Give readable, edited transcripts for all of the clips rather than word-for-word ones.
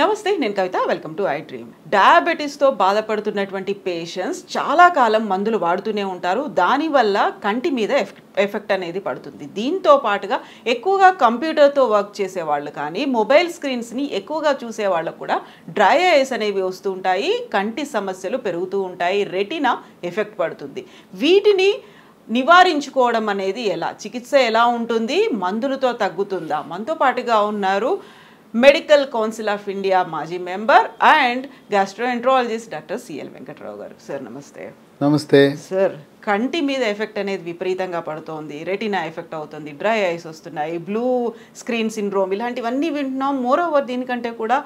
నమస్తే, నేను Kavitha. Welcome to I dream. డయాబెటీస్తో బాధపడుతున్నటువంటి పేషెంట్స్ చాలా కాలం మందులు వాడుతూనే ఉంటారు. దానివల్ల కంటి మీద ఎఫెక్ట్ అనేది పడుతుంది. దీంతో పాటుగా ఎక్కువగా కంప్యూటర్తో వర్క్ చేసే వాళ్ళు కానీ మొబైల్ స్క్రీన్స్ని ఎక్కువగా చూసే వాళ్ళకు కూడా డ్రై ఐస్ అనేవి వస్తూ ఉంటాయి, కంటి సమస్యలు పెరుగుతూ ఉంటాయి, రెటీనా ఎఫెక్ట్ పడుతుంది. వీటిని నివారించుకోవడం అనేది ఎలా, చికిత్స ఎలా ఉంటుంది, మందులతో తగ్గుతుందా? మనతో పాటుగా ఉన్నారు మెడికల్ కౌన్సిల్ ఆఫ్ ఇండియా మాజీ member and gastroenterologist doctor CL Venkatrao గారు. సార్ నమస్తే. నమస్తే సార్, కంటి మీద ఎఫెక్ట్ అనేది విపరీతంగా పడుతోంది, రెటీనా ఎఫెక్ట్ అవుతుంది, డ్రై ఐస్ వస్తున్నాయి, బ్లూ స్క్రీన్ సిండ్రోమ్, ఇలాంటివన్నీ వింటున్నాం. మోర్ ఓవర్ దీనికంటే కూడా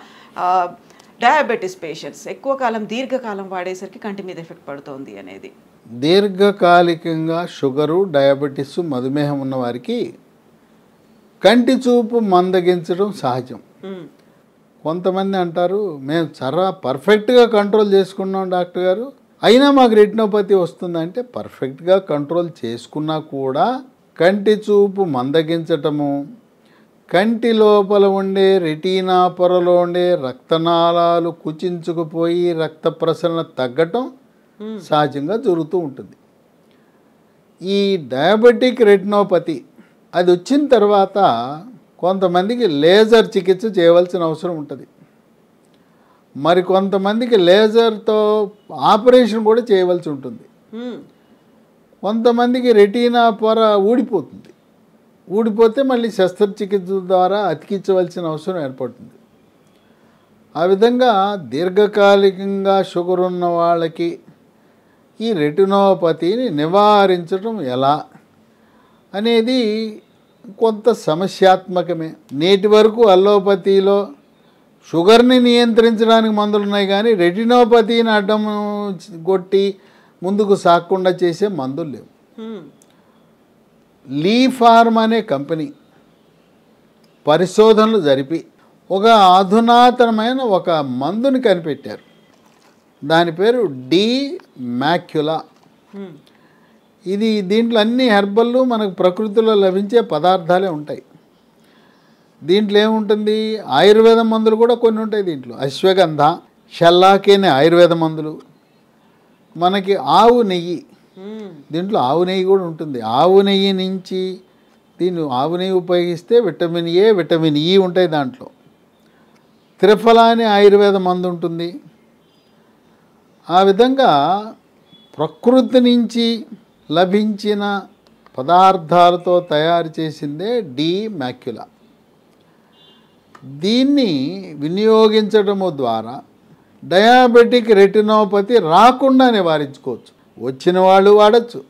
డయాబెటీస్ పేషెంట్స్ ఎక్కువ కాలం దీర్ఘకాలం వాడేసరికి కంటి మీద ఎఫెక్ట్ పడుతోంది అనేది. దీర్ఘకాలికంగా షుగరు, డయాబెటీస్, మధుమేహం ఉన్న వారికి కంటి చూపు మందగించడం సహజం. కొంతమంది అంటారు, మేము చాలా పర్ఫెక్ట్గా కంట్రోల్ చేసుకున్నాం డాక్టర్ గారు, అయినా మాకు రెటినోపతి వస్తుందంటే పర్ఫెక్ట్గా కంట్రోల్ చేసుకున్నా కూడా కంటి చూపు మందగించటము, కంటి లోపల ఉండే రెటీనా పొరలో ఉండే రక్తనాళాలు కుచించుకుపోయి రక్త ప్రసరణ తగ్గటం సహజంగా జరుగుతూ ఉంటుంది. ఈ డయాబెటిక్ రెటినోపతి అది వచ్చిన తర్వాత కొంతమందికి లేజర్ చికిత్స చేయవలసిన అవసరం ఉంటుంది, మరి కొంతమందికి లేజర్తో ఆపరేషన్ కూడా చేయవలసి ఉంటుంది, కొంతమందికి రెటీనా పొర ఊడిపోతుంది, ఊడిపోతే మళ్ళీ శస్త్రచికిత్స ద్వారా అతికించవలసిన అవసరం ఏర్పడుతుంది. ఆ విధంగా దీర్ఘకాలికంగా షుగర్ ఉన్న వాళ్ళకి ఈ రెటినోపతిని నివారించడం ఎలా అనేది కొంత సమస్యాత్మకమే. నేటి వరకు అల్లోపతిలో షుగర్ని నియంత్రించడానికి మందులు ఉన్నాయి, కానీ రెటినోపతిని అడ్డం కొట్టి ముందుకు సాగకుండా చేసే మందులు లేవు. లీ ఫార్మ్ అనే కంపెనీ పరిశోధనలు జరిపి ఒక అధునాతనమైన ఒక మందుని కనిపెట్టారు. దాని పేరు డి మ్యాక్యులా. దీంట్లో అన్ని హెర్బల్లు మనకు ప్రకృతిలో లభించే పదార్థాలే ఉంటాయి. దీంట్లో ఏముంటుంది, ఆయుర్వేద మందులు కూడా కొన్ని ఉంటాయి. దీంట్లో అశ్వగంధ, షల్లాకి అనే ఆయుర్వేద మందులు, మనకి ఆవు నెయ్యి, దీంట్లో ఆవు నెయ్యి కూడా ఉంటుంది. ఆవు నెయ్యి నుంచి ఆవు నెయ్యి ఉపయోగిస్తే విటమిన్ ఏ, విటమిన్ ఈ ఉంటాయి దాంట్లో. త్రిఫల అనే ఆయుర్వేద మందు ఉంటుంది. ఆ విధంగా ప్రకృతి నుంచి లభించిన పదార్థాలతో తయారు చేసిందే డి మ్యాక్యులా. దీన్ని వినియోగించడము ద్వారా డయాబెటిక్ రెటినోపతి రాకుండా నివారించుకోవచ్చు. వచ్చిన వాళ్ళు వాడచ్చు,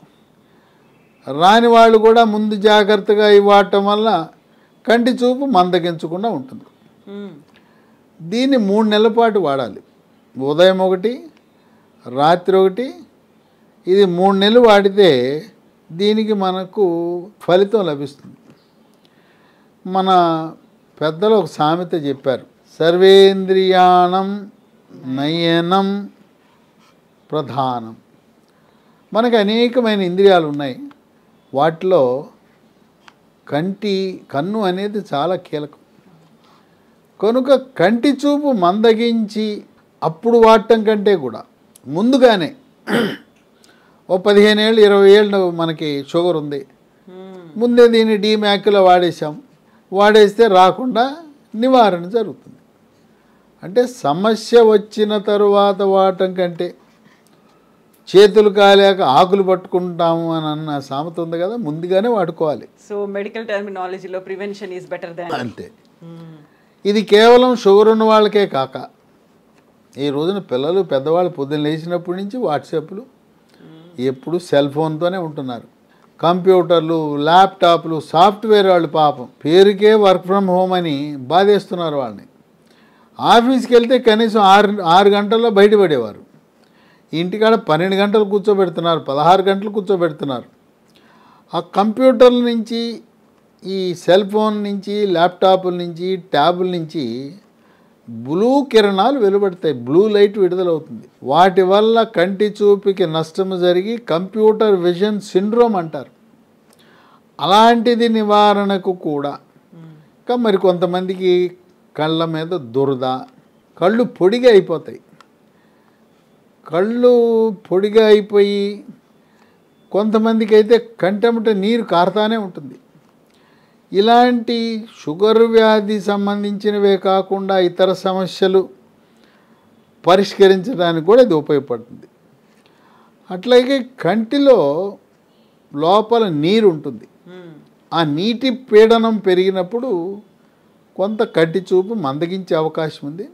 రాని వాళ్ళు కూడా ముందు జాగ్రత్తగా ఇవ్వటం వల్ల కంటి చూపు మందగించకుండా ఉంటుంది. దీన్ని 3 నెలల పాటు వాడాలి. ఉదయం ఒకటి, రాత్రి ఒకటి. ఇది 3 నెలలు వాడితే దీనికి మనకు ఫలితం లభిస్తుంది. మన పెద్దలు ఒక సామెత చెప్పారు, సర్వేంద్రియాణం నయనం ప్రధానం. మనకు అనేకమైన ఇంద్రియాలు ఉన్నాయి, వాటిలో కన్ను అనేది చాలా కీలకం. కనుక కంటి చూపు మందగించి అప్పుడు వాడటం కంటే కూడా ముందుగానే ఓ 15 ఏళ్ళు 20 ఏళ్ళు మనకి షుగర్ ఉంది, ముందే దీన్ని డి మ్యాక్యులా వాడేస్తే రాకుండా నివారణ జరుగుతుంది. అంటే సమస్య వచ్చిన తరువాత వాడటం కంటే చేతులు కాలేక ఆకులు పట్టుకుంటాము అని అన్న సామెత ఉంది కదా, ముందుగానే వాడుకోవాలి. సో మెడికల్ టర్మినాలజీలో ప్రివెన్షన్ ఈజ్ బెటర్ దాన్. అంతే. ఇది కేవలం షుగర్ ఉన్న వాళ్ళకే కాక ఈ రోజున పిల్లలు, పెద్దవాళ్ళు పొద్దున్న లేచినప్పటి నుంచి వాట్సాప్లు, ఎప్పుడు సెల్ ఫోన్తోనే ఉంటున్నారు. కంప్యూటర్లు, ల్యాప్టాప్లు, సాఫ్ట్వేర్ వాళ్ళు పాపం పేరుకే వర్క్ ఫ్రమ్ హోమ్ అని బాధేస్తున్నారు వాళ్ళని. ఆఫీస్కి వెళ్తే కనీసం 6 గంటల్లో బయటపడేవారు, ఇంటికాడ 12 గంటలు కూర్చోబెడుతున్నారు, 16 గంటలు కూర్చోబెడుతున్నారు. ఆ కంప్యూటర్ల నుంచి, ఈ సెల్ ఫోన్ నుంచి, ల్యాప్టాప్ల నుంచి, ట్యాబుల నుంచి బ్లూ కిరణాలు వెలువడతాయి, బ్లూ లైట్ విడుదలవుతుంది. వాటి వల్ల కంటి చూపుకి నష్టం జరిగి కంప్యూటర్ విజన్ సిండ్రోమ్ అంటారు. అలాంటిది నివారణకు కూడా ఇంకా మరి కొంతమందికి కళ్ళ మీద దురద, కళ్ళు పొడిగా అయిపోతాయి. కళ్ళు పొడిగా అయిపోయి కొంతమందికి అయితే కంటెంబట నీరు కారుతానే ఉంటుంది. ఇలాంటి షుగర్ వ్యాధి సంబంధించినవే కాకుండా ఇతర సమస్యలు పరిష్కరించడానికి కూడా ఇది ఉపయోగపడుతుంది. అట్లాగే కంటిలో లోపల నీరు ఉంటుంది. ఆ నీటి పీడనం పెరిగినప్పుడు కొంత కంటి చూపు మందగించే అవకాశం ఉంది.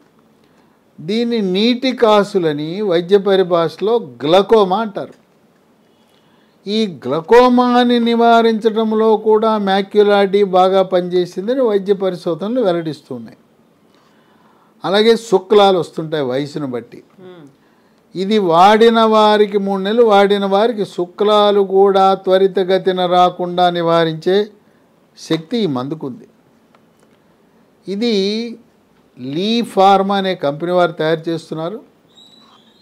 దీన్ని నీటి కాసులని వైద్య పరిభాషలో గ్లకోమా అంటారు. ఈ గ్లకోమాని నివారించడంలో కూడా మ్యాక్యులాడీ బాగా పనిచేసిందని వైద్య పరిశోధనలు వెల్లడిస్తున్నాయి. అలాగే శుక్లాలు వస్తుంటాయి వయసును బట్టి. ఇది వాడిన వారికి 3 నెలలు వాడిన వారికి శుక్లాలు కూడా త్వరితగతిన రాకుండా నివారించే శక్తి ఈ మందుకుంది. ఇది లీ ఫార్మా అనే కంపెనీ వారు తయారు చేస్తున్నారు.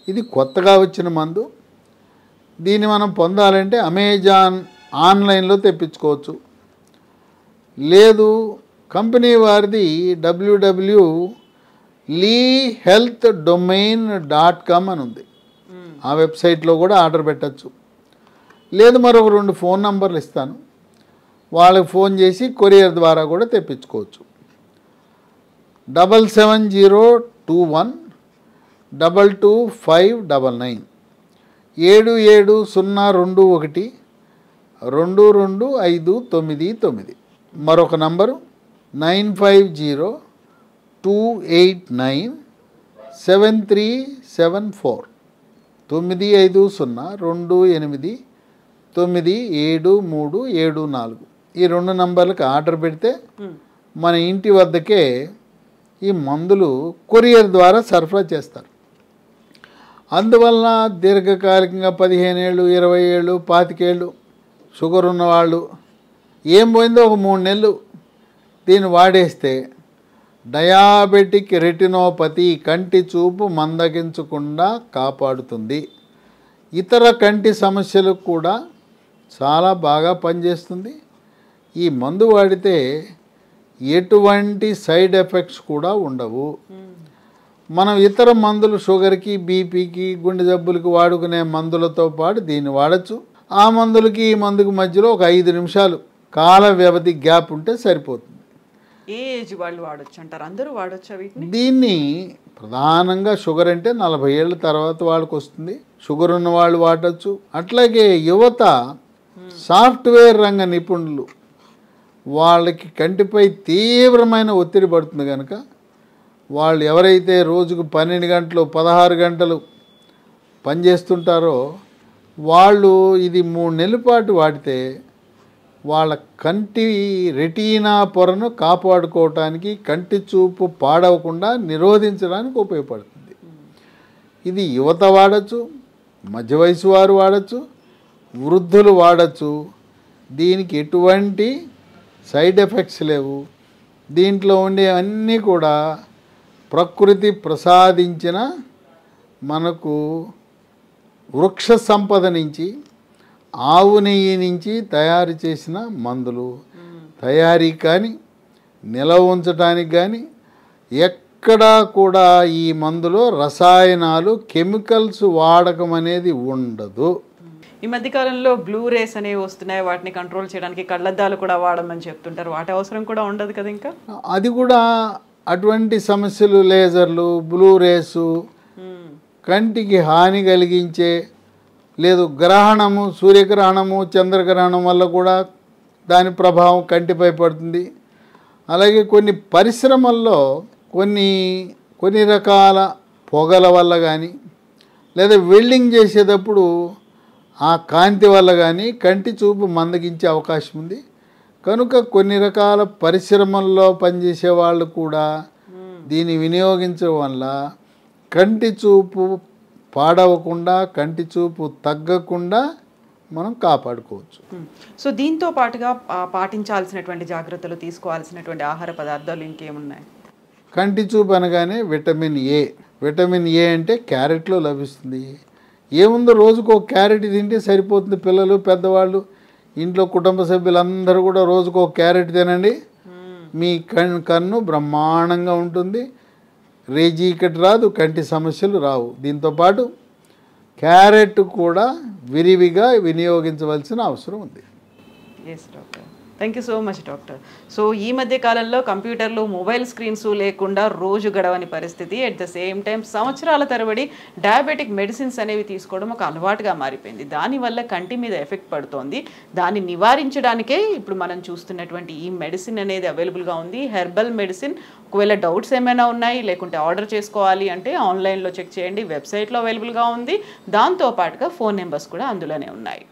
ఇది కొత్తగా వచ్చిన మందు. దీన్ని మనం పొందాలంటే అమెజాన్ ఆన్లైన్లో తెప్పించుకోవచ్చు. లేదు కంపెనీ వారిది www.leehealthdomain.com అని ఉంది. ఆ వెబ్సైట్లో కూడా ఆర్డర్ పెట్టచ్చు. లేదు మరొక 2 ఫోన్ నంబర్లు ఇస్తాను, వాళ్ళకి ఫోన్ చేసి కొరియర్ ద్వారా కూడా తెప్పించుకోవచ్చు. 7702122599 7702122599. మరొక నంబరు 9502897374 9502897374. ఈ 2 నంబర్లకు ఆర్డర్ పెడితే మన ఇంటి వద్దకే ఈ మందులు కొరియర్ ద్వారా సరఫరా చేస్తారు. అందువలన దీర్ఘకాలికంగా 15 ఏళ్ళు 20 ఏళ్ళు 25 ఏళ్ళు షుగర్ ఉన్నవాళ్ళు ఏం పోయిందో ఒక 3 నెలలు దీన్ని వాడేస్తే డయాబెటిక్ రెటినోపతి కంటి చూపు మందగించకుండా కాపాడుతుంది. ఇతర కంటి సమస్యలకు కూడా చాలా బాగా పనిచేస్తుంది. ఈ మందు వాడితే ఎటువంటి సైడ్ ఎఫెక్ట్స్ కూడా ఉండవు. మనం ఇతర మందులు షుగర్కి బీపీకి గుండె జబ్బులకి వాడుకునే మందులతో పాటు దీన్ని వాడచ్చు. ఆ మందులకి ఈ మందుకి మధ్యలో ఒక 5 నిమిషాలు కాల వ్యవధి గ్యాప్ ఉంటే సరిపోతుంది. ఏ ఏజ్ వాళ్ళు వాడచ్చు అంటారు? అందరూ వాడచ్చు వీటిని? దీన్ని ప్రధానంగా షుగర్ అంటే 40 ఏళ్ళ తర్వాత వాళ్ళకి వస్తుంది. షుగర్ ఉన్న వాళ్ళు వాడచ్చు. అట్లాగే యువత, సాఫ్ట్వేర్ రంగ నిపుణులు, వాళ్ళకి కంటిపై తీవ్రమైన ఒత్తిడి పడుతుంది కనుక వాళ్ళు ఎవరైతే రోజుకు 12 గంటలు 16 గంటలు పనిచేస్తుంటారో వాళ్ళు ఇది 3 నెలల పాటు వాడితే వాళ్ళ కంటి రెటీనా పొరను కాపాడుకోవటానికి, కంటి చూపు పాడవకుండా నిరోధించడానికి ఉపయోగపడుతుంది. ఇది యువత వాడచ్చు, మధ్య వయసు వారు వాడచ్చు, వృద్ధులు వాడచ్చు. దీనికి ఎటువంటి సైడ్ ఎఫెక్ట్స్ లేవు. దీంట్లో ఉండే అన్నీ కూడా ప్రకృతి ప్రసాదించిన మనకు వృక్ష సంపద నుంచి, ఆవు నెయ్యి నుంచి తయారు చేసిన మందులు. తయారీ కానీ నిల్వ ఉంచడానికి కానీ ఎక్కడా కూడా ఈ మందులో రసాయనాలు, కెమికల్స్ వాడకం అనేది ఉండదు. ఈ మధ్యకాలంలో బ్లూ రేస్ అనేవి వస్తున్నాయి. వాటిని కంట్రోల్ చేయడానికి కళ్ళద్దాలు కూడా వాడమని చెప్తుంటారు. వాటి అవసరం కూడా ఉండదు కదా? ఇంకా అది కూడా అటువంటి సమస్యలు, లేజర్లు, బ్లూ రేసు, కంటికి హాని కలిగించే, లేదు గ్రహణము, సూర్యగ్రహణము, చంద్రగ్రహణం వల్ల కూడా దాని ప్రభావం కంటిపై పడుతుంది. అలాగే కొన్ని పరిశ్రమల్లో కొన్ని రకాల పొగల వల్ల కానీ, లేదా వెల్డింగ్ చేసేటప్పుడు ఆ కాంతి వల్ల కానీ కంటి చూపు మందగించే అవకాశం ఉంది. కనుక కొన్ని రకాల పరిశ్రమల్లో పనిచేసే వాళ్ళు కూడా దీన్ని వినియోగించడం వల్ల కంటి చూపు పాడవకుండా, కంటి చూపు తగ్గకుండా మనం కాపాడుకోవచ్చు. సో దీంతో పాటుగా పాటించాల్సినటువంటి జాగ్రత్తలు, తీసుకోవాల్సినటువంటి ఆహార పదార్థాలు ఇంకేమున్నాయి? కంటి చూపు అనగానే విటమిన్ ఏ. విటమిన్ ఏ అంటే క్యారెట్లో లభిస్తుంది. ఏముందో రోజుకు ఒక క్యారెట్ తింటే సరిపోతుంది. పిల్లలు, పెద్దవాళ్ళు, ఇంట్లో కుటుంబ సభ్యులందరూ కూడా రోజుకు ఒక క్యారెట్ తినండి. మీ కన్ను బ్రహ్మాండంగా ఉంటుంది. రేజీకటి రాదు, కంటి సమస్యలు రావు. దీంతోపాటు క్యారెట్ కూడా విరివిగా వినియోగించవలసిన అవసరం ఉంది. Yes doctor, thank you so much doctor. So ఈ మధ్య కాలంలో కంప్యూటర్లు, మొబైల్ స్క్రీన్స్ లేకుండా రోజు గడవని పరిస్థితి. అట్ ద సేమ్ టైం సంవత్సరాల తరబడి డయాబెటిక్ మెడిసిన్స్ అనేవి తీసుకోవడం ఒక అలవాటుగా మారిపోయింది. దానివల్ల కంటి మీద ఎఫెక్ట్ పడుతోంది. దాన్ని నివారించడానికే ఇప్పుడు మనం చూస్తున్నటువంటి ఈ మెడిసిన్ అనేది అవైలబుల్గా ఉంది, హెర్బల్ మెడిసిన్. ఒకవేళ డౌట్స్ ఏమైనా ఉన్నాయి, లేకుంటే ఆర్డర్ చేసుకోవాలి అంటే ఆన్లైన్లో చెక్ చేయండి, వెబ్సైట్లో అవైలబుల్గా ఉంది. దాంతోపాటుగా ఫోన్ నెంబర్స్ కూడా అందులోనే ఉన్నాయి.